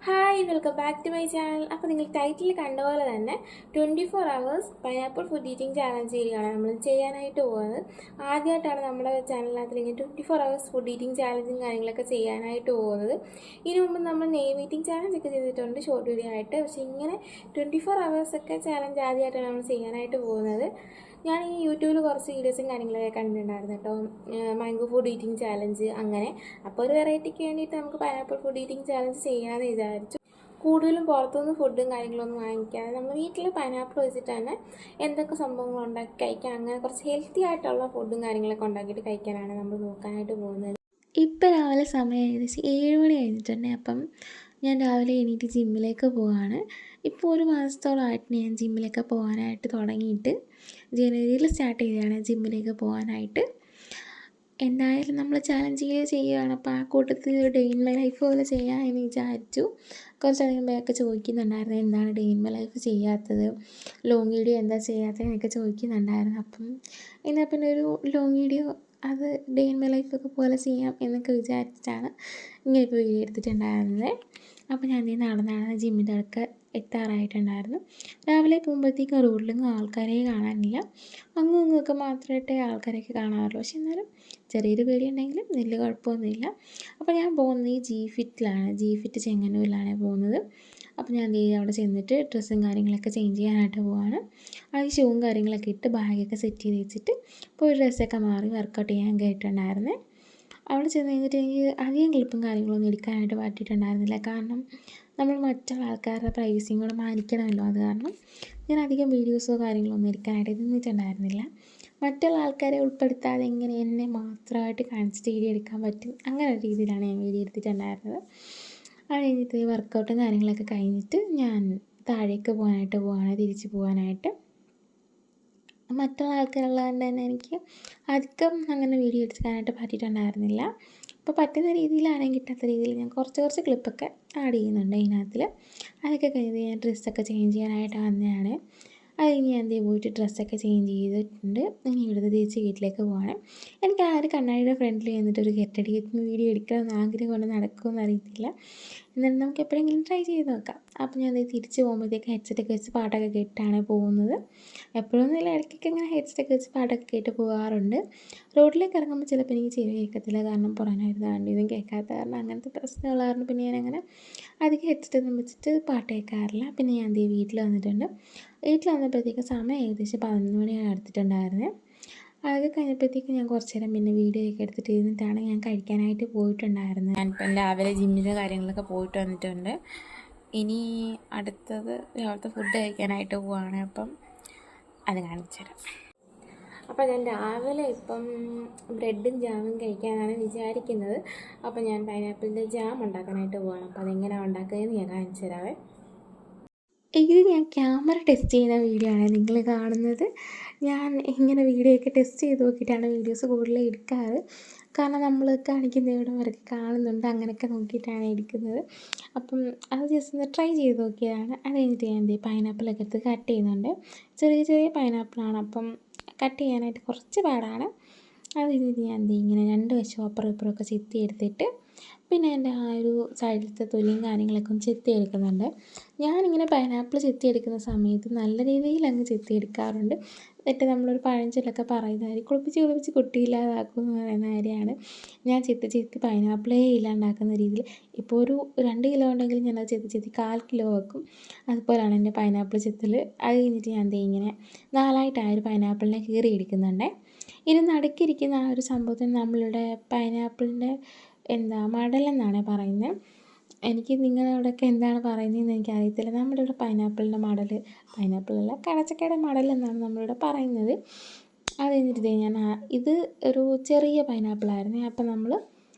Hi welcome back to my channel. അപ്പോൾ നിങ്ങൾ title കണ്ട പോലെ തന്നെ 24 hours pineapple food eating challenge ചെയ്യുകയാണ് നമ്മൾ ചെയ്യാനായിട്ട് പോകുന്നത്. ആദ്യമായിട്ടാണ് നമ്മുടെ ചാനലിനകത്ത് ഇങ്ങനെ 24 hours ഫുഡ് ഈറ്റിംഗ് ചാലഞ്ചും കാര്യങ്ങളൊക്കെ ചെയ്യാനായിട്ട് പോകുന്നത്. ഇതിനു മുമ്പ് നമ്മൾ നെയിം ഈറ്റിംഗ് ചാലഞ്ച് ഒക്കെ ചെയ്തിട്ടുണ്ട് ഷോർട്ട് വീഡിയോ ആയിട്ട്. പക്ഷേ ഇങ്ങനെ 24 hours ഒക്കെ ചാലഞ്ച് ആദ്യമായിട്ടാണ് നമ്മൾ ചെയ്യാനായിട്ട് പോകുന്നത്. ഞാൻ ഈ യൂട്യൂബിൽ കുറച്ച് വീഡിയോസും കാര്യങ്ങളൊക്കെ കണ്ടിട്ടുണ്ടായിരുന്നു കേട്ടോ, മാംഗോ ഫുഡ് ഈറ്റിംഗ് ചാലഞ്ച് അങ്ങനെ. അപ്പോൾ ഒരു വെറൈറ്റിക്ക് വേണ്ടിയിട്ട് നമുക്ക് പൈനാപ്പിൾ ഫുഡ് ഈറ്റിംഗ് ചാലഞ്ച് ചെയ്യാമെന്ന് വിചാരിച്ചു. കൂടുതലും പുറത്തുനിന്ന് ഫുഡും കാര്യങ്ങളൊന്നും വാങ്ങിക്കാതെ നമ്മൾ വീട്ടിൽ പൈനാപ്പിൾ വെച്ചിട്ട് തന്നെ എന്തൊക്കെ സംഭവങ്ങൾ ഉണ്ടാക്കി കഴിക്കാം, അങ്ങനെ കുറച്ച് ഹെൽത്തി ആയിട്ടുള്ള ഫുഡും കാര്യങ്ങളൊക്കെ ഉണ്ടാക്കിയിട്ട് കഴിക്കാനാണ് നമ്മൾ നോക്കാനായിട്ട് പോകുന്നത്. ഇപ്പം രാവിലെ സമയം ഏകദേശം 7 മണി കഴിഞ്ഞിട്ടുണ്ട്. അപ്പം ഞാൻ രാവിലെ എണീറ്റ് ജിമ്മിലേക്ക് പോവാണ്. ഇപ്പോൾ ഒരു മാസത്തോളമായിട്ട് ഞാൻ ജിമ്മിലൊക്കെ പോകാനായിട്ട് തുടങ്ങിയിട്ട്. ജനുവരിയിൽ സ്റ്റാർട്ട് ചെയ്തതാണ് ജിമ്മിലേക്ക് പോകാനായിട്ട്. എന്തായാലും നമ്മൾ ചാലഞ്ചിൽ ചെയ്യുകയാണ്. അപ്പോൾ ആ കൂട്ടത്തിൽ ഒരു ഡേ ഇൻ മൈ ലൈഫ് പോലെ ചെയ്യാമെന്ന് വിചാരിച്ചു. കുറച്ചധികം പേരൊക്കെ ചോദിക്കുന്നുണ്ടായിരുന്നു എന്താണ് ഡേ ഇൻ മൈ ലൈഫ് ചെയ്യാത്തത്, ലോങ് വീഡിയോ എന്താ ചെയ്യാത്തത് എന്നൊക്കെ ചോദിക്കുന്നുണ്ടായിരുന്നു. അപ്പം എന്നാൽ പിന്നെ ഒരു ലോങ് വീഡിയോ അത് ഡേ ഇൻ മൈ ലൈഫൊക്കെ പോലെ ചെയ്യാം എന്നൊക്കെ വിചാരിച്ചിട്ടാണ് ഇങ്ങനെ ഇപ്പോൾ വീഡിയോ എടുത്തിട്ടുണ്ടായിരുന്നത്. അപ്പോൾ ഞാൻ നടന്നാണ് ജിമ്മിൻ്റെ അടുത്ത് എത്താറായിട്ടുണ്ടായിരുന്നു. രാവിലെ പോകുമ്പോഴത്തേക്കും റോഡിലൊന്നും ആൾക്കാരെ കാണാനില്ല. അങ്ങും ഇങ്ങുമൊക്കെ മാത്രമായിട്ടേ ആൾക്കാരൊക്കെ കാണാറുള്ളൂ. പക്ഷെ എന്നാലും ചെറിയൊരു പേടിയുണ്ടെങ്കിലും വലിയ കുഴപ്പമൊന്നുമില്ല. അപ്പോൾ ഞാൻ പോകുന്നത് ഈ ജി ഫിറ്റ് ചെങ്ങന്നൂരിലാണ് പോകുന്നത്. അപ്പോൾ ഞാൻ അവിടെ ചെന്നിട്ട് ഡ്രസ്സും കാര്യങ്ങളൊക്കെ ചേഞ്ച് ചെയ്യാനായിട്ട് പോവാണ്. അത് ഷൂവും കാര്യങ്ങളൊക്കെ ഇട്ട് ബാഗൊക്കെ സെറ്റ് ചെയ്ത് വെച്ചിട്ട് ഇപ്പോൾ ഒരു ഡ്രസ്സൊക്കെ മാറി വർക്കൗട്ട് ചെയ്യാൻ കയറ്റിയിട്ടുണ്ടായിരുന്നേ. അവിടെ ചെന്ന് കഴിഞ്ഞിട്ട് എനിക്ക് അധികം ക്ലിപ്പും കാര്യങ്ങളൊന്നും എടുക്കാനായിട്ട് പറ്റിയിട്ടുണ്ടായിരുന്നില്ല. കാരണം നമ്മൾ മറ്റുള്ള ആൾക്കാരുടെ പ്രൈവസിയും കൂടെ മാനിക്കണമല്ലോ. അത് കാരണം ഞാൻ അധികം വീഡിയോസോ കാര്യങ്ങളൊന്നും എടുക്കാനായിട്ട് നിന്നിട്ടുണ്ടായിരുന്നില്ല. മറ്റുള്ള ആൾക്കാരെ ഉൾപ്പെടുത്താതെ എങ്ങനെ എന്നെ മാത്രമായിട്ട് കാണിച്ചിട്ട് വീഡിയോ എടുക്കാൻ പറ്റും, അങ്ങനെ ഒരു രീതിയിലാണ് ഞാൻ വീഡിയോ എടുത്തിട്ടുണ്ടായിരുന്നത്. അത് കഴിഞ്ഞിട്ട് വർക്കൗട്ടും കാര്യങ്ങളൊക്കെ കഴിഞ്ഞിട്ട് ഞാൻ താഴേക്ക് പോകാനായിട്ട് തിരിച്ച് പോകാനായിട്ട്. മറ്റുള്ള ആൾക്കാരുള്ളത് കൊണ്ട് തന്നെ എനിക്ക് അധികം അങ്ങനെ വീഡിയോ എടുക്കാനായിട്ട് പറ്റിയിട്ടുണ്ടായിരുന്നില്ല. അപ്പോൾ പറ്റുന്ന രീതിയിലാണെങ്കിൽ കിട്ടാത്ത രീതിയിൽ ഞാൻ കുറച്ച് ക്ലിപ്പൊക്കെ ആഡ് ചെയ്യുന്നുണ്ട് അതിനകത്തിൽ. അതൊക്കെ കഴിഞ്ഞ് ഞാൻ ഡ്രസ്സൊക്കെ ചേഞ്ച് ചെയ്യാനായിട്ട് വന്നതാണ്. അത് കഴിഞ്ഞ് ഞാൻ പോയിട്ട് ഡ്രസ്സൊക്കെ ചേഞ്ച് ചെയ്തിട്ടുണ്ട്. ഇനി ഇവിടുന്ന് തിരിച്ച് വീട്ടിലേക്ക് പോകണം. എനിക്ക് ആ ഒരു കണ്ണാടിയുടെ ഫ്രണ്ടിൽ നിന്നിട്ട് ഒരു ഗെറ്റടി വീഡിയോ എടുക്കണമെന്ന് ആഗ്രഹം കൊണ്ട് നടക്കുമെന്ന് അറിയത്തില്ല. എന്നാലും നമുക്ക് എപ്പോഴെങ്കിലും ട്രൈ ചെയ്ത് നോക്കാം. അപ്പോൾ ഞാൻ തിരിച്ച് പോകുമ്പോഴത്തേക്ക് ഹെഡ്സെറ്റൊക്കെ വെച്ച് പാട്ടൊക്കെ കേട്ടാണ് പോകുന്നത്. എപ്പോഴൊന്നുമില്ല, ഇടയ്ക്കൊക്കെ ഇങ്ങനെ ഹെഡ്സെറ്റൊക്കെ വെച്ച് പാട്ടൊക്കെ കേട്ട് പോകാറുണ്ട്. റോഡിലേക്ക് ഇറങ്ങുമ്പോൾ ചിലപ്പോൾ എനിക്ക് ചെവി കേൾക്കത്തില്ല. കാരണം പുറനായിരുന്ന വണ്ടിയൊന്നും കേൾക്കാത്ത കാരണം അങ്ങനത്തെ പ്രശ്നമുള്ള കാരണം പിന്നെ ഞാനങ്ങനെ അധികം ഹെഡ്സെറ്റൊന്നും വെച്ചിട്ട് പാട്ട് കേൾക്കാറില്ല. പിന്നെ ഞാൻ വീട്ടിൽ വന്നിട്ടുണ്ട്. വീട്ടിൽ വന്നപ്പോഴത്തേക്ക് സമയം ഏകദേശം 11 മണിയാണ് എടുത്തിട്ടുണ്ടായിരുന്നത്. അതൊക്കെ കഴിഞ്ഞപ്പോഴത്തേക്ക് ഞാൻ കുറച്ച് നേരം പിന്നെ വീഡിയോ ഒക്കെ എടുത്തിട്ട് ഇരുന്നിട്ടാണ് ഞാൻ കഴിക്കാനായിട്ട് പോയിട്ടുണ്ടായിരുന്നത്. ഞാനിപ്പം രാവിലെ ജിമ്മിൻ്റെ കാര്യങ്ങളൊക്കെ പോയിട്ട് വന്നിട്ടുണ്ട്. ഇനി അടുത്തത് രാവിലത്തെ ഫുഡ് കഴിക്കാനായിട്ട് പോവുകയാണ്. അപ്പം അത് കാണിച്ചു തരാം. അപ്പോൾ ഞാൻ രാവിലെ ഇപ്പം ബ്രെഡും ജാമും കഴിക്കാനാണ് വിചാരിക്കുന്നത്. അപ്പോൾ ഞാൻ പൈനാപ്പിളിൻ്റെ ജാം ഉണ്ടാക്കാനായിട്ട് പോവുകയാണ്. അപ്പോൾ അതെങ്ങനെയാണ് ഉണ്ടാക്കുകയെന്ന് ഞാൻ കാണിച്ചു തരാവേ. ഇത് ഞാൻ ക്യാമറ ടെസ്റ്റ് ചെയ്യുന്ന വീഡിയോ ആണ് നിങ്ങൾ കാണുന്നത്. ഞാൻ ഇങ്ങനെ വീഡിയോ ഒക്കെ ടെസ്റ്റ് ചെയ്ത് നോക്കിയിട്ടാണ് വീഡിയോസ് കൂടുതൽ എടുക്കാറ്. കാരണം നമ്മൾ കാണിക്കുന്ന ഇവിടം വരെ കാണുന്നുണ്ട്, അങ്ങനെയൊക്കെ നോക്കിയിട്ടാണ് എടുക്കുന്നത്. അപ്പം അത് ജസ്റ്റ് ഒന്ന് ട്രൈ ചെയ്ത് നോക്കിയതാണ്. അത് കഴിഞ്ഞിട്ട് ഞാൻ പൈനാപ്പിളൊക്കെ എടുത്ത് കട്ട് ചെയ്യുന്നുണ്ട്. ചെറിയ പൈനാപ്പിളാണ്, അപ്പം കട്ട് ചെയ്യാനായിട്ട് കുറച്ച് പാടാണ്. അത് കഴിഞ്ഞിട്ട് ഞാൻ ഇങ്ങനെ രണ്ട് വശവും അപ്പുറം ഇപ്പുറമൊക്കെ ചെത്തി എടുത്തിട്ട് പിന്നെ എൻ്റെ ആ ഒരു സൈഡിലത്തെ തൊലിയും കാര്യങ്ങളൊക്കെ ഒന്ന് ചെത്തിയെടുക്കുന്നുണ്ട്. ഞാനിങ്ങനെ പൈനാപ്പിൾ ചെത്തിയെടുക്കുന്ന സമയത്ത് നല്ല രീതിയിൽ അങ്ങ് ചെത്തിയെടുക്കാറുണ്ട്. എന്നിട്ട് നമ്മളൊരു പഴഞ്ചൊല്ലൊക്കെ പറയുന്നതായിരിക്കും, കുളിപ്പിച്ച് കുട്ടിയില്ലാതാക്കും എന്ന് പറയുന്ന കാര്യമാണ്. ഞാൻ ചെത്തി പൈനാപ്പിളേ ഇല്ലാണ്ടാക്കുന്ന രീതിയിൽ ഇപ്പോൾ ഒരു 2 കിലോ ഉണ്ടെങ്കിൽ ഞാനത് ചെത്തി 1/4 കിലോ വെക്കും. അതുപോലെയാണ് എൻ്റെ പൈനാപ്പിൾ ചെത്തൽ. അത് കഴിഞ്ഞിട്ട് ഞാൻ ഇങ്ങനെ 4ആയിട്ട് ആ ഒരു പൈനാപ്പിളിനെ കീറിയെടുക്കുന്നുണ്ട്. ഇനി നടുക്കിരിക്കുന്ന ആ ഒരു സംഭവത്തിന് നമ്മളുടെ പൈനാപ്പിളിൻ്റെ മടലെന്നാണ് പറയുന്നത്. എനിക്ക് നിങ്ങളുടെ അവിടെയൊക്കെ എന്താണ് പറയുന്നതെന്ന് എനിക്കറിയത്തില്ല. നമ്മുടെ ഇവിടെ പൈനാപ്പിളിൻ്റെ മടൽ, പൈനാപ്പിളല്ല കടച്ചക്കയുടെ മടലെന്നാണ് നമ്മളിവിടെ പറയുന്നത്. അത് കഴിഞ്ഞിട്ട് ഞാൻ ഇത് ഒരു ചെറിയ പൈനാപ്പിളായിരുന്നു. അപ്പോൾ നമ്മൾ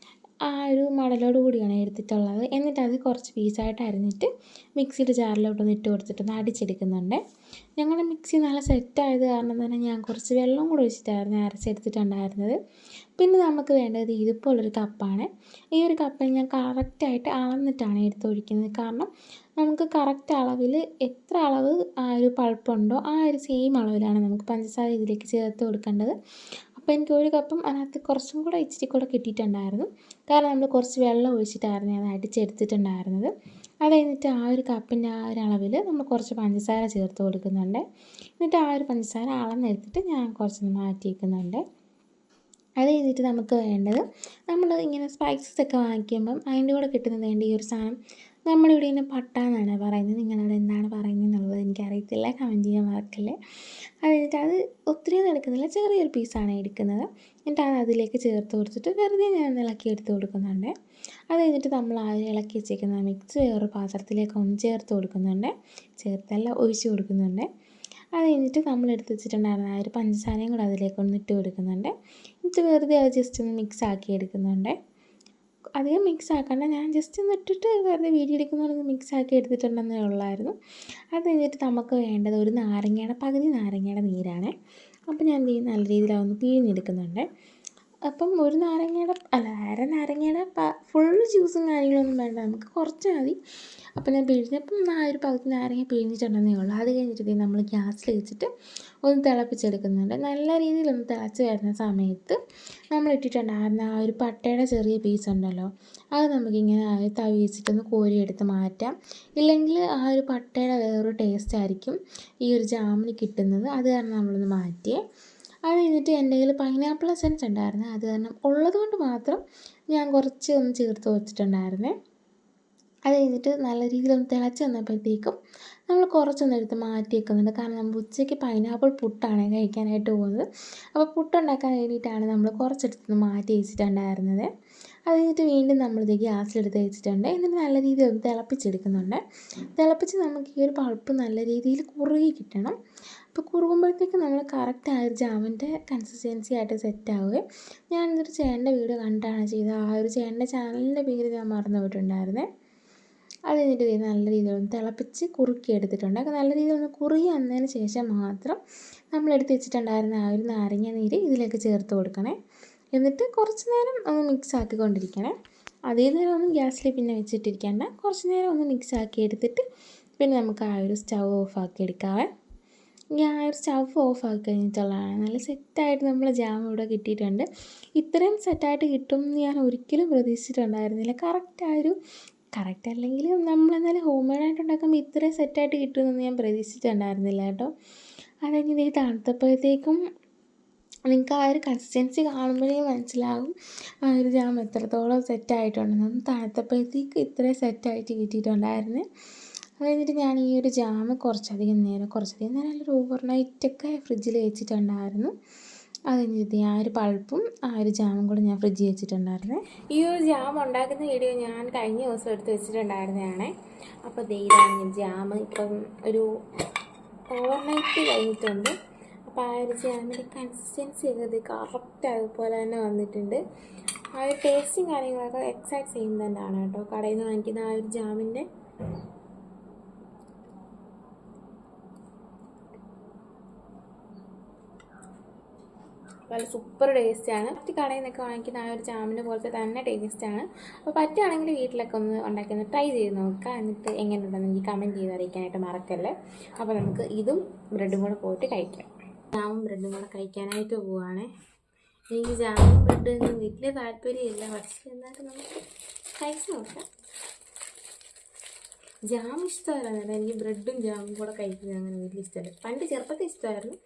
ആ ഒരു മടലോട് കൂടിയാണ് എടുത്തിട്ടുള്ളത്. എന്നിട്ട് അത് കുറച്ച് പീസായിട്ട് അരിഞ്ഞിട്ട് മിക്സിയുടെ ജാറിലോട്ടൊന്ന് ഇട്ട് കൊടുത്തിട്ടൊന്ന് അടിച്ചെടുക്കുന്നുണ്ട്. ഞങ്ങളുടെ മിക്സി നല്ല സെറ്റായത് കാരണം തന്നെ ഞാൻ കുറച്ച് വെള്ളം കൂടി ഒഴിച്ചിട്ടായിരുന്നു അരച്ചെടുത്തിട്ടുണ്ടായിരുന്നത്. പിന്നെ നമുക്ക് വേണ്ടത് ഇതുപോലൊരു കപ്പാണ്. ഈ ഒരു കപ്പിൽ ഞാൻ കറക്റ്റായിട്ട് അളന്നിട്ടാണ് എടുത്തൊഴിക്കുന്നത്. കാരണം നമുക്ക് കറക്റ്റ് അളവിൽ എത്ര അളവ് ആ ഒരു പൾപ്പുണ്ടോ ആ ഒരു സെയിം അളവിലാണ് നമുക്ക് പഞ്ചസാര ഇതിലേക്ക് ചേർത്ത് കൊടുക്കേണ്ടത്. അപ്പോൾ എനിക്ക് ഒരു കപ്പും അതിനകത്ത് കുറച്ചും കൂടെ ഇച്ചിരി കൂടെ കിട്ടിയിട്ടുണ്ടായിരുന്നു. കാരണം നമ്മൾ കുറച്ച് വെള്ളം ഒഴിച്ചിട്ടായിരുന്നു അത് അടിച്ചെടുത്തിട്ടുണ്ടായിരുന്നത്. അത് കഴിഞ്ഞിട്ട് ആ ഒരു കപ്പിൻ്റെ ആ ഒരു അളവിൽ നമ്മൾ കുറച്ച് പഞ്ചസാര ചേർത്ത് കൊടുക്കുന്നുണ്ട്. എന്നിട്ട് ആ ഒരു പഞ്ചസാര അളന്നെടുത്തിട്ട് ഞാൻ കുറച്ചൊന്ന് മാറ്റി വയ്ക്കുന്നുണ്ട്. അത് കഴിഞ്ഞിട്ട് നമുക്ക് വേണ്ടത് നമ്മൾ ഇങ്ങനെ സ്പൈസസ് ഒക്കെ വാങ്ങിക്കുമ്പം അതിൻ്റെ കൂടെ കിട്ടുന്നത് വേണ്ട ഈ ഒരു സാധനം നമ്മളിവിടെ ഇങ്ങനെ പട്ട എന്നാണ് പറയുന്നത്. നിങ്ങളവിടെ എന്താണ് പറയുന്നത് എന്നുള്ളത് എനിക്കറിയത്തില്ല, കമൻറ്റ് ചെയ്യാൻ മറക്കല്ലേ. അത് കഴിഞ്ഞിട്ട് അത് ഒത്തിരിയൊന്നും എടുക്കുന്നില്ല, ചെറിയൊരു പീസാണ് എടുക്കുന്നത്. എന്നിട്ട് അത് അതിലേക്ക് ചേർത്ത് കൊടുത്തിട്ട് വെറുതെ ഞാൻ ഇളക്കി എടുത്ത് കൊടുക്കുന്നുണ്ട്. അത് കഴിഞ്ഞിട്ട് നമ്മൾ ആ ഇളക്കി വെച്ചേക്കുന്ന മിക്സ് വേറൊരു പാത്രത്തിലേക്ക് ഒന്ന് ചേർത്ത് കൊടുക്കുന്നുണ്ട്, ചേർത്തല്ല ഒഴിച്ച് കൊടുക്കുന്നുണ്ട്. അത് കഴിഞ്ഞിട്ട് നമ്മൾ എടുത്ത് വെച്ചിട്ടുണ്ടായിരുന്ന ആ ഒരു പഞ്ചസാരയും കൂടെ അതിലേക്കൊന്ന് ഇട്ട് കൊടുക്കുന്നുണ്ട്. എന്നിട്ട് വെറുതെ അത് ജസ്റ്റ് ഒന്ന് മിക്സ് ആക്കി എടുക്കുന്നുണ്ട്. അധികം മിക്സ് ആക്കണ്ട, ഞാൻ ജസ്റ്റ് ഒന്ന് ഇട്ടിട്ട് വെറുതെ വീഡിയോ എടുക്കുന്നതൊന്ന് മിക്സ് ആക്കി എടുത്തിട്ടുണ്ടെന്നേ ഉള്ളായിരുന്നു. അത് കഴിഞ്ഞിട്ട് നമുക്ക് വേണ്ടത് ഒരു പകുതി നാരങ്ങയുടെ നീരാണ്. അപ്പോൾ ഞാൻ എന്ത് ചെയ്യും, നല്ല രീതിയിൽ അതൊന്ന് പിഴിഞ്ഞെടുക്കുന്നുണ്ട്. അപ്പം ഒരു അര നാരങ്ങയുടെ ഫുൾ ജ്യൂസും കാര്യങ്ങളൊന്നും വേണ്ട, നമുക്ക് കുറച്ച് മതി. അപ്പോൾ ഞാൻ പിഴിഞ്ഞപ്പം ആ ഒരു പകുതി നാരങ്ങ പിഴിഞ്ഞിട്ടുണ്ടെന്നേ ഉള്ളൂ. അത് കഴിഞ്ഞിട്ട് നമ്മൾ ഗ്യാസിൽ വെച്ചിട്ട് ഒന്ന് തിളപ്പിച്ചെടുക്കുന്നുണ്ട്. നല്ല രീതിയിലൊന്ന് തിളച്ച് വരുന്ന സമയത്ത് നമ്മൾ ഇട്ടിട്ടുണ്ടായിരുന്ന ആ ഒരു പട്ടയുടെ ചെറിയ പീസ് ഉണ്ടല്ലോ, അത് നമുക്കിങ്ങനെ തവി വെച്ചിട്ടൊന്ന് കോരിയെടുത്ത് മാറ്റാം. ഇല്ലെങ്കിൽ ആ ഒരു പട്ടയുടെ വേറൊരു ടേസ്റ്റ് ആയിരിക്കും ഈ ഒരു ജാമിന് കിട്ടുന്നത്. അത് കാരണം നമ്മളൊന്ന് മാറ്റിയേ. അത് കഴിഞ്ഞിട്ട് എൻ്റെ കയ്യിൽ പൈനാപ്പിൾ എസൻസ് ഉണ്ടായിരുന്നു. അത് കാരണം ഉള്ളതുകൊണ്ട് മാത്രം ഞാൻ കുറച്ച് ഒന്ന് ചേർത്ത് വെച്ചിട്ടുണ്ടായിരുന്നേ. അത് കഴിഞ്ഞിട്ട് നല്ല രീതിയിലൊന്ന് തിളച്ച് വന്നപ്പോഴത്തേക്കും നമ്മൾ കുറച്ചൊന്ന് എടുത്ത് മാറ്റി വെക്കുന്നുണ്ട്. കാരണം നമ്മൾ ഉച്ചയ്ക്ക് പൈനാപ്പിൾ പുട്ടാണ് കഴിക്കാനായിട്ട് പോകുന്നത്. അപ്പോൾ പുട്ടുണ്ടാക്കാൻ വേണ്ടിയിട്ടാണ് നമ്മൾ കുറച്ചെടുത്ത് മാറ്റി വെച്ചിട്ടുണ്ടായിരുന്നത്. അത് കഴിഞ്ഞിട്ട് വീണ്ടും നമ്മളിത് ഗ്യാസിലെടുത്ത് വെച്ചിട്ടുണ്ട്. എന്നിട്ട് നല്ല രീതിയിൽ ഒന്ന് തിളപ്പിച്ചെടുക്കുന്നുണ്ട്. തിളപ്പിച്ച് നമുക്ക് ഈ ഒരു പൾപ്പ് നല്ല രീതിയിൽ കുറുകി കിട്ടണം. അപ്പോൾ കുറുകുമ്പോഴത്തേക്ക് നമ്മൾ കറക്റ്റ് ആ ഒരു ജാമിൻ്റെ കൺസിസ്റ്റൻസി ആയിട്ട് സെറ്റാവുകയും. ഞാൻ ഇതൊരു ചേട്ടൻ്റെ വീഡിയോ കണ്ടാണ് ചെയ്തത്. ആ ഒരു ചേട്ടൻ്റെ ചാനലിൻ്റെ പേര് ഞാൻ മറന്നു പോയിട്ടുണ്ടായിരുന്നേ. അത് കഴിഞ്ഞിട്ട് നല്ല രീതിയിലൊന്ന് തിളപ്പിച്ച് കുറുക്കി എടുത്തിട്ടുണ്ട്. അത് നല്ല രീതിയിലൊന്ന് കുറുകി വന്നതിന് ശേഷം മാത്രം നമ്മളെടുത്ത് വെച്ചിട്ടുണ്ടായിരുന്ന ആ ഒരു നാരങ്ങ നീര് ഇതിലേക്ക് ചേർത്ത് കൊടുക്കണേ. എന്നിട്ട് കുറച്ച് നേരം ഒന്ന് മിക്സ് ആക്കിക്കൊണ്ടിരിക്കണേ. അതേ നേരം ഒന്നും ഗ്യാസിൽ പിന്നെ വെച്ചിട്ടിരിക്കേണ്ട, കുറച്ച് നേരം ഒന്ന് മിക്സ് ആക്കി എടുത്തിട്ട് പിന്നെ നമുക്ക് ആ ഒരു സ്റ്റൗ ഓഫ് ആക്കി എടുക്കാവേ. ഞാൻ ഒരു സ്റ്റവ് ഓഫ് ആക്കി കഴിഞ്ഞിട്ടുള്ളതാണ്. നല്ല സെറ്റായിട്ട് നമ്മൾ ജാം ഇവിടെ കിട്ടിയിട്ടുണ്ട്. ഇത്രയും സെറ്റായിട്ട് കിട്ടുമെന്ന് ഞാൻ ഒരിക്കലും പ്രതീക്ഷിച്ചിട്ടുണ്ടായിരുന്നില്ല. കറക്റ്റ് അല്ലെങ്കിലും നമ്മളെന്നാലും ഹോം മെയ്ഡായിട്ട് ഉണ്ടാക്കുമ്പോൾ ഇത്രയും സെറ്റായിട്ട് കിട്ടുമെന്ന് ഞാൻ പ്രതീക്ഷിച്ചിട്ടുണ്ടായിരുന്നില്ല കേട്ടോ. അതെങ്ങനെ ഇത് തണുത്തപ്പോഴത്തേക്കും നിങ്ങൾക്ക് ആ ഒരു കൺസിസ്റ്റൻസി കാണുമ്പോഴേ മനസ്സിലാകും ആ ഒരു ജാം എത്രത്തോളം സെറ്റായിട്ടുണ്ടെന്ന്. തണുത്തപ്പോഴത്തേക്ക് ഇത്രയും സെറ്റായിട്ട് കിട്ടിയിട്ടുണ്ടായിരുന്നു. അത് കഴിഞ്ഞിട്ട് ഞാൻ ഈ ഒരു ജാം കുറച്ചധികം നേരം അല്ല, ഒരു ഓവർനൈറ്റൊക്കെ ഫ്രിഡ്ജിൽ വെച്ചിട്ടുണ്ടായിരുന്നു. അത് കഴിഞ്ഞിട്ട് ആ ഒരു പൾപ്പും ആ ഒരു ജാമും കൂടെ ഞാൻ ഫ്രിഡ്ജിൽ വെച്ചിട്ടുണ്ടായിരുന്നു. ഈ ഒരു ജാം ഉണ്ടാക്കുന്ന വീഡിയോ ഞാൻ കഴിഞ്ഞ ദിവസം എടുത്ത് വെച്ചിട്ടുണ്ടായിരുന്നതാണേ. അപ്പോൾ ഇതാണ് ജാം. ഇപ്പം ഒരു ഓവർനൈറ്റ് കഴിഞ്ഞിട്ടുണ്ട്. അപ്പോൾ ആ ഒരു ജാമിൻ്റെ കൺസിസ്റ്റൻസി ഒക്കെ ഇത് കറക്റ്റ് അതുപോലെ തന്നെ വന്നിട്ടുണ്ട്. ആ ഒരു ടേസ്റ്റും കാര്യങ്ങളൊക്കെ എക്സാക്ട് സെയിം തന്നെയാണ് കേട്ടോ കടയിൽ നിന്ന് വാങ്ങിക്കുന്ന ആ ഒരു ജാമിൻ്റെ. നല്ല സൂപ്പർ ടേസ്റ്റാണ്. മറ്റ് കടയിൽ നിന്നൊക്കെ വാങ്ങിക്കുന്ന ആ ഒരു ജാമിൻ്റെ പോലത്തെ തന്നെ ടേസ്റ്റാണ്. അപ്പോൾ പറ്റുകയാണെങ്കിൽ വീട്ടിലൊക്കെ ഒന്ന് ഉണ്ടാക്കി ട്രൈ ചെയ്ത് നോക്കുക. എന്നിട്ട് എങ്ങനെയുണ്ടെന്ന് എനിക്ക് കമൻറ്റ് ചെയ്ത് അറിയിക്കാനായിട്ട് മറക്കല്ലേ. അപ്പോൾ നമുക്ക് ഇതും ബ്രെഡും കൂടെ പോയിട്ട് കഴിക്കാം. ജാമും ബ്രെഡും കൂടെ കഴിക്കാനായിട്ട് പോവുകയാണേ. എനിക്ക് ജാമും ബ്രെഡൊന്നും വലിയ താല്പര്യമില്ല, പക്ഷേ എന്നാലും നമുക്ക് കഴിച്ച് നോക്കാം. ജാം ഇഷ്ടമല്ല, എനിക്ക് ബ്രെഡും ജാമും കൂടെ കഴിക്കുന്നത് അങ്ങനെ വലിയ ഇഷ്ടമല്ല. പണ്ട് ചെറുപ്പത്തിൽ ഇഷ്ടമായിരുന്നു,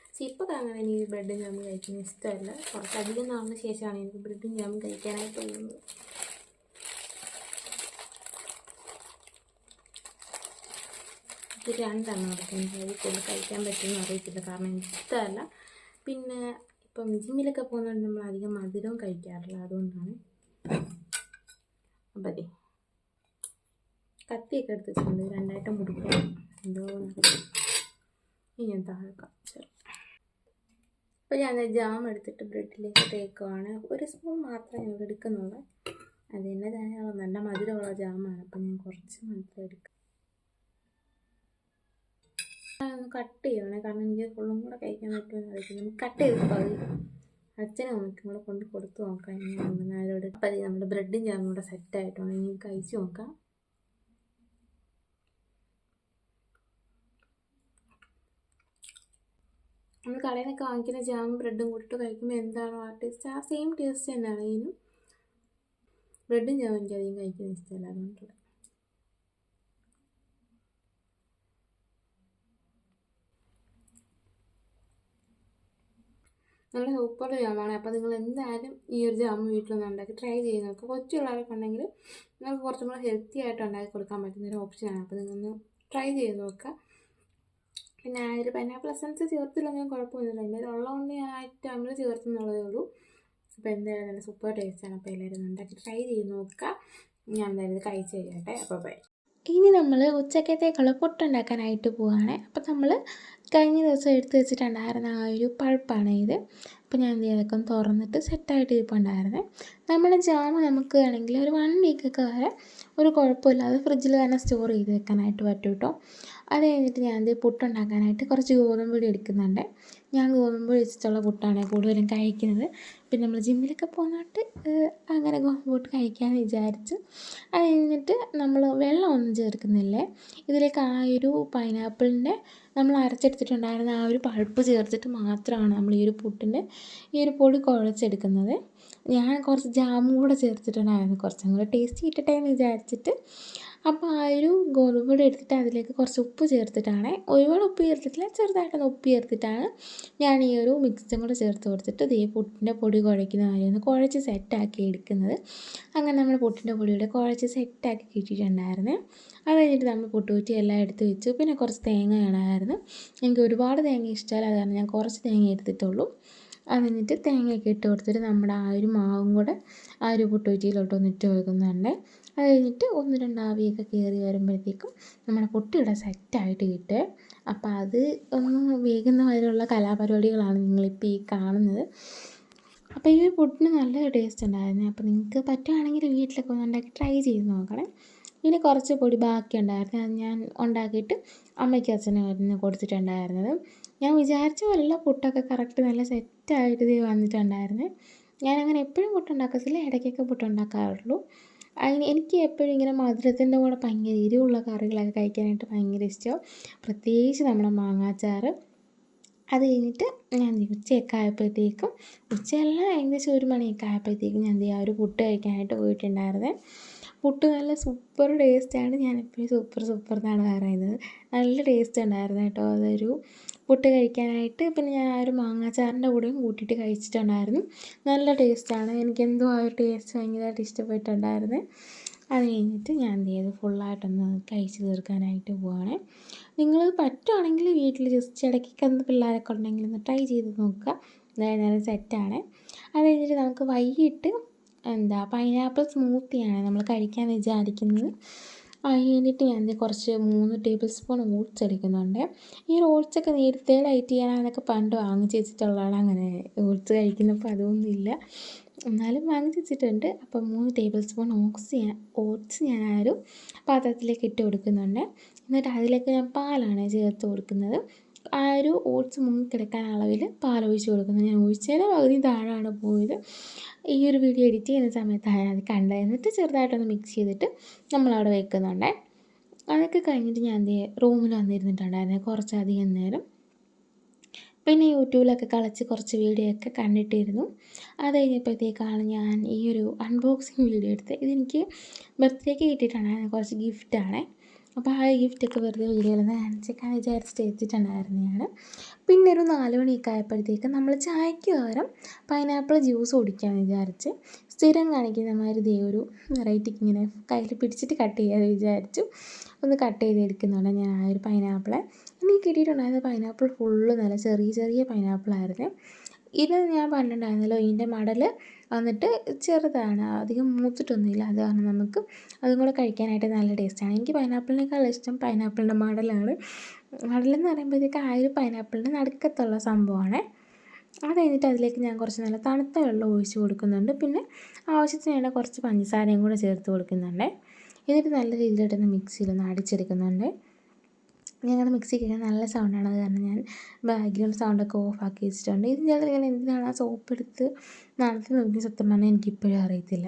പക്ഷേ ഇപ്പോൾ അങ്ങനെ എനിക്ക് ബ്രെഡും ജാമും കഴിക്കുന്നത് ഇഷ്ടമല്ല. കുറച്ചധികം നാളിന് ശേഷമാണ് എനിക്ക് ബ്രെഡും ജാമും കഴിക്കാനായിട്ട് തോന്നുന്നത്. ഇത് രണ്ടെണ്ണം എടുക്കും, എനിക്ക് അതിൽ കൂടുതൽ കഴിക്കാൻ പറ്റുമെന്ന് അറിയത്തില്ല, കാരണം എനിക്ക് ഇഷ്ടമല്ല. പിന്നെ ഇപ്പം ജിമ്മിലൊക്കെ പോകുന്നതുകൊണ്ട് നമ്മൾ അധികം മധുരവും കഴിക്കാറില്ല, അതുകൊണ്ടാണ്. അപ്പം അതെ കത്തിയൊക്കെ എടുത്ത് വെച്ചിട്ടുണ്ട്, രണ്ടായിട്ട് മുറിക്കുക എന്തോ ഇനി ഞാൻ താഴെ കാണിച്ചു. അപ്പോൾ ഞാൻ ജാം എടുത്തിട്ട് ബ്രെഡിലേക്ക് തേക്കുവാണ്. ഒരു സ്പൂൺ മാത്രമേ ഞാൻ എടുക്കുന്നുള്ളൂ. അത് തന്നെ ധാരാളം, നല്ല മധുരമുള്ള ജാമാണ്. അപ്പം ഞാൻ കുറച്ച് മാത്രം എടുക്കും. ഒന്ന് കട്ട് ചെയ്യണേ, കാരണം എനിക്ക് ഫുള്ളും കൂടെ കഴിക്കാൻ പറ്റുമെന്ന് അറിയില്ല. നമുക്ക് കട്ട് ചെയ്തിപ്പോൾ അത് അച്ഛനും അമ്മയ്ക്കും കൂടെ കൊണ്ട് കൊടുത്ത് നോക്കാം എങ്ങനെയാണെന്ന് അവരോട്. അപ്പം അത് നമ്മുടെ ബ്രെഡും ജാമും കൂടെ സെറ്റായിട്ടാണ്, ഇനി കഴിച്ച് നോക്കാം. നമ്മൾ കടയിൽ നിന്നൊക്കെ വാങ്ങിക്കുന്ന ജാമും ബ്രെഡും കൂട്ടിട്ട് കഴിക്കുമ്പോൾ എന്താണോ ആ ടേസ്റ്റ്, ആ സെയിം ടേസ്റ്റ് തന്നെയാണ് ഇതിനും. ബ്രെഡും ജാമും എനിക്ക് അധികം കഴിക്കുന്ന ഇഷ്ടമല്ല, അതുകൊണ്ടുള്ള. നല്ല സൂപ്പർ ജാമാണ്. അപ്പോൾ നിങ്ങൾ എന്തായാലും ഈ ഒരു ജാമ് വീട്ടിലൊന്നും ഉണ്ടാക്കി ട്രൈ ചെയ്ത് നോക്കുക. കൊച്ചു പിള്ളേരൊക്കെ ഉണ്ടെങ്കിൽ നിങ്ങൾക്ക് കുറച്ചും കൂടെ ഹെൽത്തി ആയിട്ട് ഉണ്ടാക്കി കൊടുക്കാൻ പറ്റുന്നൊരു ഓപ്ഷനാണ്. അപ്പോൾ നിങ്ങളൊന്ന് ട്രൈ ചെയ്ത് നോക്കുക. പിന്നെ ഒരു പൈനാപ്പിൾ എസൻസ് ചേർത്തില്ലെങ്കിലും കുഴപ്പമൊന്നുമില്ല, എൻ്റെ ഉള്ളതുകൊണ്ട് ഞാൻ ആ ടൈമിൽ ചേർത്തെന്നുള്ളതേ ഉള്ളൂ. അപ്പോൾ എന്തായാലും നല്ല സൂപ്പർ ടേസ്റ്റാണ്. അപ്പോൾ എല്ലാവരും ഉണ്ടാക്കി ട്രൈ ചെയ്ത് നോക്കുക. ഞാൻ എന്തായാലും ഇത് കഴിച്ച് കഴിയട്ടെ. അപ്പോൾ ബൈ. ഇനി നമ്മൾ ഉച്ചക്കത്തേക്കുള്ള പുട്ടുണ്ടാക്കാനായിട്ട് പോവുകയാണ്. അപ്പോൾ നമ്മൾ കഴിഞ്ഞ ദിവസം എടുത്ത് വെച്ചിട്ടുണ്ടായിരുന്ന ആ ഒരു പൾപ്പാണ് ഇത്. അപ്പോൾ ഞാൻ എന്ത് ചെയ്തൊക്കെ ഒന്ന് തുറന്നിട്ട് സെറ്റായിട്ട് ഇരിപ്പുണ്ടായിരുന്നേ. നമ്മുടെ ജാമ് നമുക്ക് വേണമെങ്കിൽ ഒരു 1 വീക്കൊക്കെ വരെ ഒരു കുഴപ്പമില്ലാതെ ഫ്രിഡ്ജിൽ തന്നെ സ്റ്റോർ ചെയ്ത് വെക്കാനായിട്ട് പറ്റും കേട്ടോ. അത് കഴിഞ്ഞിട്ട് ഞാൻ എന്ത് പുട്ടുണ്ടാക്കാനായിട്ട് കുറച്ച് ഗോതമ്പ് പൊടി എടുക്കുന്നുണ്ട്. ഞാൻ ഗോതമ്പ് പൊടി വെച്ചിട്ടുള്ള പുട്ടാണ് കൂടുതലും കഴിക്കുന്നത്. പിന്നെ നമ്മൾ ജിമ്മിലൊക്കെ പോകുന്നോട്ട് അങ്ങനെ ഗോതമ്പ് പുട്ട് കഴിക്കാമെന്ന് വിചാരിച്ചു. അത് കഴിഞ്ഞിട്ട് നമ്മൾ വെള്ളമൊന്നും ചേർക്കുന്നില്ലേ, ഇതിലേക്ക് ആ ഒരു പൈനാപ്പിളിൻ്റെ നമ്മൾ അരച്ചെടുത്തിട്ടുണ്ടായിരുന്ന ആ ഒരു പൾപ്പ് ചേർത്തിട്ട് മാത്രമാണ് നമ്മൾ ഈ ഒരു പുട്ടിൻ്റെ ഈ ഒരു പൊടി കുഴച്ചെടുക്കുന്നത്. ഞാൻ കുറച്ച് ജാമും കൂടെ ചേർത്തിട്ടുണ്ടായിരുന്നു, കുറച്ചും കൂടെ ടേസ്റ്റ് കിട്ടട്ടെ എന്ന് വിചാരിച്ചിട്ട്. അപ്പോൾ ആ ഒരു ഗോതമ്പ് പൊടി എടുത്തിട്ട് അതിലേക്ക് കുറച്ച് ഉപ്പ് ചേർത്തിട്ടാണ്, ഒരുപാട് ഉപ്പ് ചേർത്തിട്ടില്ല, ചെറുതായിട്ടൊന്ന് ഉപ്പ് ചേർത്തിട്ടാണ് ഞാൻ ഈ ഒരു മിക്സും കൂടെ ചേർത്ത് കൊടുത്തിട്ട് ഇതേ പുട്ടിൻ്റെ പൊടി കുഴയ്ക്കുന്ന കാര്യം ഒന്ന് കുഴച്ച് സെറ്റാക്കി എടുക്കുന്നത്. അങ്ങനെ നമ്മൾ പുട്ടിൻ്റെ പൊടിയുടെ കുഴച്ച് സെറ്റാക്കി കിട്ടിയിട്ടുണ്ടായിരുന്നു. അത് കഴിഞ്ഞിട്ട് നമ്മൾ പുട്ടുകുറ്റി എല്ലാം എടുത്ത് വെച്ചു. പിന്നെ കുറച്ച് തേങ്ങ വേണമായിരുന്നു. എനിക്ക് ഒരുപാട് തേങ്ങ ഇഷ്ടമല്ല, അത് കാരണം ഞാൻ കുറച്ച് തേങ്ങ എടുത്തിട്ടുള്ളൂ. അത് കഴിഞ്ഞിട്ട് തേങ്ങയൊക്കെ ഇട്ട് കൊടുത്തിട്ട് നമ്മുടെ ആ ഒരു മാവും കൂടെ ആ ഒരു പുട്ടുകുറ്റിയിലോട്ടൊന്ന് ഇട്ട് കൊടുക്കുന്നുണ്ട്. അത് കഴിഞ്ഞിട്ട് 1-2 ആവിയൊക്കെ കയറി വരുമ്പോഴത്തേക്കും നമ്മുടെ പുട്ട് ഇവിടെ സെറ്റായിട്ട് കിട്ടും. അപ്പോൾ അത് ഒന്ന് വേകുന്ന വരെയുള്ള കലാപരിപാടികളാണ് നിങ്ങളിപ്പോൾ ഈ കാണുന്നത്. അപ്പോൾ ഈ ഒരു പുട്ടിന് നല്ലൊരു ടേസ്റ്റ് ഉണ്ടായിരുന്നു. അപ്പോൾ നിങ്ങൾക്ക് പറ്റുകയാണെങ്കിൽ വീട്ടിലൊക്കെ ഒന്ന് ഉണ്ടാക്കി ട്രൈ ചെയ്ത് നോക്കണേ. പിന്നെ കുറച്ച് പൊടി ബാക്കി ഉണ്ടായിരുന്നു, അത് ഞാൻ ഉണ്ടാക്കിയിട്ട് അമ്മയ്ക്കും അച്ഛനും ആയിരുന്നു കൊടുത്തിട്ടുണ്ടായിരുന്നത്. ഞാൻ വിചാരിച്ച പോലെയുള്ള പുട്ടൊക്കെ കറക്റ്റ് നല്ല സെറ്റായിട്ട് ഇത് വന്നിട്ടുണ്ടായിരുന്നു. ഞാനങ്ങനെ എപ്പോഴും പുട്ടുണ്ടാക്കത്തില്ല, ഇടയ്ക്കൊക്കെ പുട്ടുണ്ടാക്കാറുള്ളൂ. എനിക്ക് എപ്പോഴും ഇങ്ങനെ മധുരത്തിൻ്റെ കൂടെ ഭയങ്കര എരിവുള്ള കറികളൊക്കെ കഴിക്കാനായിട്ട് ഭയങ്കര ഇഷ്ടമാണ്, പ്രത്യേകിച്ച് നമ്മുടെ മാങ്ങാച്ചാറ്. അത് കഴിഞ്ഞിട്ട് ഞാൻ ഉച്ചയൊക്കെ ആയപ്പോഴത്തേക്കും, ഉച്ചയല്ല ഏകദേശം 1 മണിയൊക്കെ ആയപ്പോഴത്തേക്കും ഞാൻ ആ ഒരു പുട്ട് കഴിക്കാനായിട്ട് പോയിട്ടുണ്ടായിരുന്നേ. പുട്ട് നല്ല സൂപ്പർ ടേസ്റ്റാണ്, ഞാൻ എപ്പോഴും സൂപ്പർ എന്നാണ് പറയുന്നത്. നല്ല ടേസ്റ്റ് ഉണ്ടായിരുന്നു കേട്ടോ അതൊരു പുട്ട് കഴിക്കാനായിട്ട്. പിന്നെ ഞാൻ ആ ഒരു മാങ്ങാച്ചാറിൻ്റെ കൂടെയും കൂട്ടിയിട്ട് കഴിച്ചിട്ടുണ്ടായിരുന്നു. നല്ല ടേസ്റ്റാണ്, എനിക്കെന്തോ ആ ഒരു ടേസ്റ്റ് ഭയങ്കരമായിട്ട് ഇഷ്ടപ്പെട്ടിട്ടുണ്ടായിരുന്നു. അത് കഴിഞ്ഞിട്ട് ഞാൻ എന്ത് ചെയ്തു, ഫുള്ളായിട്ടൊന്ന് കഴിച്ച് തീർക്കാനായിട്ട് പോവുകയാണ്. നിങ്ങൾ പറ്റുവാണെങ്കിൽ വീട്ടിൽ ജസ്റ്റ് ഇടയ്ക്കൊക്കെ ഒന്ന് പിള്ളേരൊക്കെ ഉണ്ടെങ്കിൽ ഒന്ന് ട്രൈ ചെയ്ത് നോക്കുക, നല്ല സെറ്റാണ്. അത് കഴിഞ്ഞിട്ട് നമുക്ക് വൈകിട്ട് പൈനാപ്പിൾ സ്മൂത്തിയാണ് നമ്മൾ കഴിക്കാൻ വിചാരിക്കുന്നത്. അതിന് വേണ്ടിയിട്ട് ഞാൻ കുറച്ച് 3 ടേബിൾ സ്പൂൺ ഓട്സ് എടുക്കുന്നുണ്ട്. ഈ ഓട്സൊക്കെ നേരത്തെ ഡയറ്റ് ചെയ്യാനെന്നൊക്കെ പണ്ട് വാങ്ങിച്ച് വെച്ചിട്ടുള്ളതാണ്, അങ്ങനെ ഓട്സ് കഴിക്കുന്നപ്പോൾ അതൊന്നുമില്ല, എന്നാലും വാങ്ങിച്ച് വെച്ചിട്ടുണ്ട്. അപ്പം 3 ടേബിൾ സ്പൂൺ ഓട്സ് ഞാൻ ആ ഒരു പാത്രത്തിലേക്ക് ഇട്ട് കൊടുക്കുന്നുണ്ട്. എന്നിട്ട് അതിലേക്ക് ഞാൻ പാലാണ് ചേർത്ത് കൊടുക്കുന്നത്. ആ ഒരു ഓട്സ് മുങ്ങിക്കിടക്കാൻ അളവിൽ പാലൊഴിച്ച് കൊടുക്കുന്നത്. ഞാൻ ഒഴിച്ചതിന് പകുതി താഴെയാണ് പോയത്. ഈ ഒരു വീഡിയോ എഡിറ്റ് ചെയ്യുന്ന സമയത്താണ് അത് കണ്ടത്. എന്നിട്ട് ചെറുതായിട്ടൊന്ന് മിക്സ് ചെയ്തിട്ട് നമ്മളവിടെ വെക്കുന്നുണ്ട്. അതൊക്കെ കഴിഞ്ഞിട്ട് ഞാൻ റൂമിൽ വന്നിരുന്നിട്ടുണ്ടായിരുന്നു കുറച്ചധികം നേരം. പിന്നെ യൂട്യൂബിലൊക്കെ കളിച്ച് കുറച്ച് വീഡിയോ ഒക്കെ കണ്ടിട്ടിരുന്നു. അത് കഴിഞ്ഞപ്പോഴത്തേക്കാണ് ഞാൻ ഈ ഒരു അൺബോക്സിങ് വീഡിയോ എടുത്തത്. ഇതെനിക്ക് ബർത്ത്ഡേക്ക് കിട്ടിയിട്ടുണ്ടായിരുന്നു, കുറച്ച് ഗിഫ്റ്റാണ്. അപ്പോൾ ആ ഗിഫ്റ്റൊക്കെ വെറുതെ വീഡിയോയിലൊന്ന് കാണിച്ചേക്കാൻ വിചാരിച്ചിട്ട് എത്തിയിട്ടുണ്ടായിരുന്നതാണ്. പിന്നെ ഒരു 4 മണിയൊക്കെ ആയപ്പോഴത്തേക്കും നമ്മൾ ചായയ്ക്ക് പകരം പൈനാപ്പിൾ ജ്യൂസ് കുടിക്കാമെന്ന് വിചാരിച്ച് സ്ഥിരം കാണിക്കുന്ന മാതിരി ഒരു വെറൈറ്റിക്ക് ഇങ്ങനെ കയ്യിൽ പിടിച്ചിട്ട് കട്ട് ചെയ്യാമെന്ന് വിചാരിച്ചു. ഒന്ന് കട്ട് ചെയ്തെടുക്കുന്നുണ്ട് ഞാൻ ആ ഒരു പൈനാപ്പിളെ. എനിക്ക് കിട്ടിയിട്ടുണ്ടായിരുന്ന പൈനാപ്പിൾ ഫുള്ള് നല്ല ചെറിയ പൈനാപ്പിളായിരുന്നു. ഇത് ഞാൻ പറഞ്ഞിട്ടുണ്ടായിരുന്നല്ലോ, ഇതിൻ്റെ മടൽ വന്നിട്ട് ചെറുതാണ്, അധികം മൂത്തിട്ടൊന്നുമില്ല. അത് കാരണം നമുക്ക് അതും കൂടെ കഴിക്കാനായിട്ട് നല്ല ടേസ്റ്റാണ്. എനിക്ക് പൈനാപ്പിളിനേക്കാൾ ഇഷ്ടം പൈനാപ്പിളിൻ്റെ മടലാണ്. മടലെന്ന് പറയുമ്പോഴത്തേക്ക് ആ ഒരു പൈനാപ്പിളിൻ്റെ നടുക്കത്തുള്ള സംഭവമാണ്. അത് കഴിഞ്ഞിട്ട് അതിലേക്ക് ഞാൻ കുറച്ച് നല്ല തണുത്ത വെള്ളം ഒഴിച്ച് കൊടുക്കുന്നുണ്ട്. പിന്നെ ആവശ്യത്തിന് വേണ്ട കുറച്ച് പഞ്ചസാരയും കൂടെ ചേർത്ത് കൊടുക്കുന്നുണ്ട്. എന്നിട്ട് നല്ല രീതിയിലായിട്ടൊന്ന് മിക്സിയിലൊന്ന് അടിച്ചെടുക്കുന്നുണ്ട്. ഞങ്ങളുടെ മിക്സി കേൾക്കാൻ നല്ല സൗണ്ടാണ്, അത് കാരണം ഞാൻ ബാക്ക്ഗ്രൗണ്ട് സൗണ്ടൊക്കെ ഓഫാക്കി വെച്ചിട്ടുണ്ട്. ഇത് ഞാൻ എന്തിനാണ് ആ സോപ്പ് എടുത്ത് നടത്തി നോക്കി സത്യം പറഞ്ഞാൽ എനിക്കിപ്പോഴും അറിയത്തില്ല.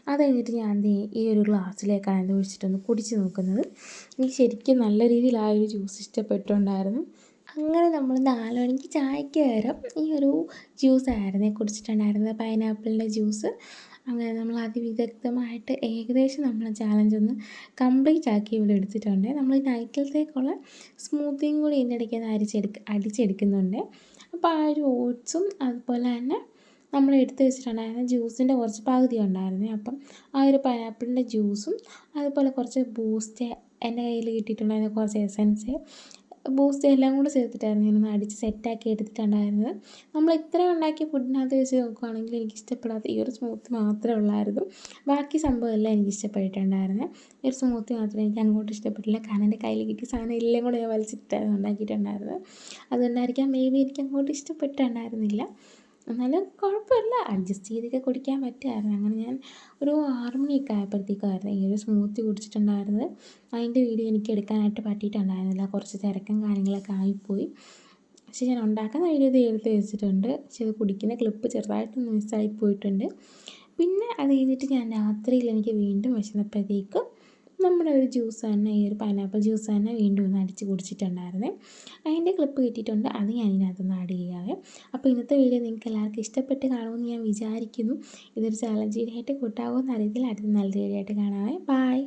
അത് കഴിഞ്ഞിട്ട് ഞാൻ ഈ ഒരു ഗ്ലാസ്സിലേക്കാണ് ഇത് ഒഴിച്ചിട്ടൊന്ന് കുടിച്ച് നോക്കുന്നത്. എനിക്ക് ശരിക്കും നല്ല രീതിയിൽ ആ ഒരു ജ്യൂസ് ഇഷ്ടപ്പെട്ടുണ്ടായിരുന്നു. അങ്ങനെ നമ്മൾ 4 മണിക്ക് ചായക്ക് പകരം ഈ ഒരു ജ്യൂസായിരുന്നു കുടിച്ചിട്ടുണ്ടായിരുന്നത്, പൈനാപ്പിളിൻ്റെ ജ്യൂസ്. അങ്ങനെ നമ്മൾ അതിവിദഗ്ധമായിട്ട് ഏകദേശം നമ്മൾ ചാലഞ്ച് ഒന്ന് കംപ്ലീറ്റ് ആക്കി ഇവിടെ എടുത്തിട്ടുണ്ട്. നമ്മൾ നൈറ്റിലത്തേക്കുള്ള സ്മൂത്തിയും കൂടി ഇതിൻ്റെ ഇടയ്ക്ക് ഒന്ന് അടിച്ചെടുക്കുന്നുണ്ട്. അപ്പോൾ ആ ഒരു ഓട്സും അതുപോലെ തന്നെ നമ്മൾ എടുത്ത് വെച്ചിട്ടുണ്ടായിരുന്ന ജ്യൂസിൻ്റെ കുറച്ച് പകുതി ഉണ്ടായിരുന്നു. അപ്പം ആ ഒരു പൈനാപ്പിളിൻ്റെ ജ്യൂസും അതുപോലെ കുറച്ച് ബൂസ്റ്റ്, എൻ്റെ കയ്യിൽ കിട്ടിയിട്ടുണ്ടായിരുന്ന കുറച്ച് എസൻസ്, ബൂസ്റ്റ് എല്ലാം കൂടെ ചേർത്തിട്ടായിരുന്നു ഞാനൊന്ന് അടിച്ച് സെറ്റാക്കി എടുത്തിട്ടുണ്ടായിരുന്നത്. നമ്മൾ ഇത്രയും ഉണ്ടാക്കിയ ഫുഡിനകത്ത് വെച്ച് നോക്കുകയാണെങ്കിൽ എനിക്ക് ഇഷ്ടപ്പെടാത്ത ഈ ഒരു സ്മൂത്തി മാത്രമേ ഉള്ളായിരുന്നു. ബാക്കി സംഭവമെല്ലാം എനിക്ക് ഇഷ്ടപ്പെട്ടിട്ടുണ്ടായിരുന്നത്. ഈ ഒരു സ്മൂത്തി മാത്രമേ എനിക്ക് അങ്ങോട്ട് ഇഷ്ടപ്പെട്ടില്ല. കാരണം എൻ്റെ കയ്യിൽ കിട്ടിയ സാധനം എല്ലാം കൂടെ ഞാൻ വലിച്ചിട്ടായിരുന്നു ഉണ്ടാക്കിയിട്ടുണ്ടായിരുന്നത്. അതുകൊണ്ടായിരിക്കാം മേ ബി എനിക്ക് അങ്ങോട്ട് ഇഷ്ടപ്പെട്ടിട്ടുണ്ടായിരുന്നില്ല. എന്നാലും കുഴപ്പമില്ല, അഡ്ജസ്റ്റ് ചെയ്തൊക്കെ കുടിക്കാൻ പറ്റുമായിരുന്നു. അങ്ങനെ ഞാൻ ഒരു 6 മണിയൊക്കെ ആയപ്പോഴത്തേക്കായിരുന്നു ഈ ഒരു സ്മൂത്തി കുടിച്ചിട്ടുണ്ടായിരുന്നത്. അതിൻ്റെ വീഡിയോ എനിക്ക് എടുക്കാനായിട്ട് പറ്റിയിട്ടുണ്ടായിരുന്നില്ല, കുറച്ച് തിരക്കും കാര്യങ്ങളൊക്കെ ആയിപ്പോയി. പക്ഷേ ഞാൻ ഉണ്ടാക്കുന്ന വീഡിയോ ഇത് എടുത്ത് വെച്ചിട്ടുണ്ട്. പക്ഷേ ഇത് കുടിക്കുന്ന ക്ലിപ്പ് ചെറുതായിട്ടൊന്ന് മിസ്സായി പോയിട്ടുണ്ട്. പിന്നെ അത് കഴിഞ്ഞിട്ട് ഞാൻ രാത്രിയിൽ എനിക്ക് വീണ്ടും വിശന്നപ്പോഴത്തേക്ക് നമ്മുടെ ഒരു ജ്യൂസ് തന്നെ, ഈ ഒരു പൈനാപ്പിൾ ജ്യൂസ് തന്നെ വീണ്ടും ഒന്ന് അടിച്ച് കുടിച്ചിട്ടുണ്ടായിരുന്നേ. അതിൻ്റെ ക്ലിപ്പ് കിട്ടിയിട്ടുണ്ട്, അത് ഞാൻ ഇതിനകത്തൊന്ന് ആഡ് ചെയ്യാവേ. അപ്പോൾ ഇന്നത്തെ വീഡിയോ നിങ്ങൾക്ക് എല്ലാവർക്കും ഇഷ്ടപ്പെട്ട് കാണുമെന്ന് ഞാൻ വിചാരിക്കുന്നു. ഇതൊരു ചാലഞ്ച് വീഡിയോ ആയിട്ട് കൂട്ടാവുമെന്ന് അറിയത്തില്ല. അടുത്ത നല്ല വീഡിയോ ആയിട്ട് കാണാവേ. ബൈ.